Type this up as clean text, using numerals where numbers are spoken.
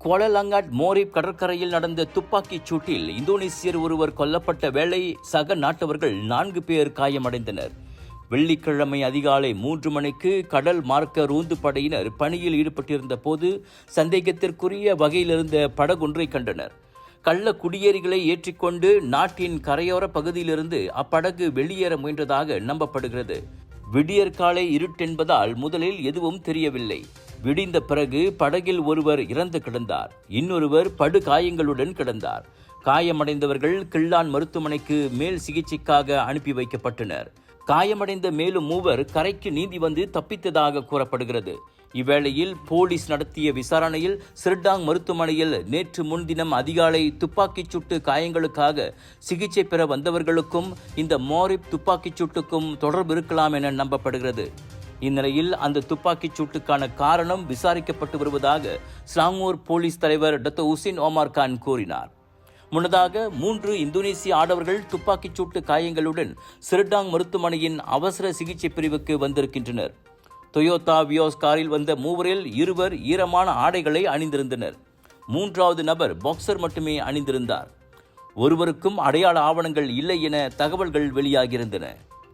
Kuala Langat மோரிப் கடற்கரையில் நடந்த துப்பாக்கிச் சூட்டில் இந்தோனேசியர் ஒருவர் கொல்லப்பட்ட வேளை சக நாட்டவர்கள் 4 பேர் காயமடைந்தனர். வெள்ளிக்கிழமை அதிகாலை 3 மணிக்கு கடல் மார்க்க ரோந்து படையினர் பணியில் ஈடுபட்டிருந்த போது சந்தேகத்திற்குரிய வகையிலிருந்த படகொன்றை கண்டனர். கள்ள குடியேறிகளை ஏற்றிக்கொண்டு நாட்டின் கரையோர பகுதியிலிருந்து அப்படகு வெளியேற முயன்றதாக நம்பப்படுகிறது. விடியற்காலை இருட்டென்பதால் முதலில் எதுவும் தெரியவில்லை. விடிந்த பிறகு படகில் ஒருவர் இறந்து கிடந்தார், இன்னொருவர் படுகாயங்களுடன் கிடந்தார். காயமடைந்தவர்கள் கிள்ளான் மருத்துவமனைக்கு மேல் சிகிச்சைக்காக அனுப்பி வைக்கப்பட்டனர். காயமடைந்த மேலும் 3 கரைக்கு நீந்தி வந்து தப்பித்ததாக கூறப்படுகிறது. இவ்வேளையில் போலீஸ் நடத்திய விசாரணையில் சிர்டாங் மருத்துவமனையில் நேற்று முன்தினம் அதிகாலை துப்பாக்கிச் சூட்டு காயங்களுக்காக சிகிச்சை பெற வந்தவர்களுக்கும் இந்த மோரிப் துப்பாக்கிச் சூட்டுக்கும் தொடர்பு இருக்கலாம் என நம்பப்படுகிறது. இந்நிலையில் அந்த துப்பாக்கிச் சூட்டுக்கான காரணம் விசாரிக்கப்பட்டு வருவதாக ஸ்லாங்கூர் போலீஸ் தலைவர் டத்தோ உசின் ஒமார் கான் கூறினார். முன்னதாக 3 இந்தோனேசிய ஆடவர்கள் துப்பாக்கிச் சூட்டு காயங்களுடன் சிர்டாங் மருத்துவமனையின் அவசர சிகிச்சை பிரிவுக்கு வந்திருக்கின்றனர். டொயோட்டா வியோஸ் காரில் வந்த 3 2 ஈரமான ஆடைகளை அணிந்திருந்தனர். 3வது நபர் பாக்சர் மட்டுமே அணிந்திருந்தார். ஒருவருக்கும் அடையாள ஆவணங்கள் இல்லை என தகவல்கள் வெளியாகியிருந்தன.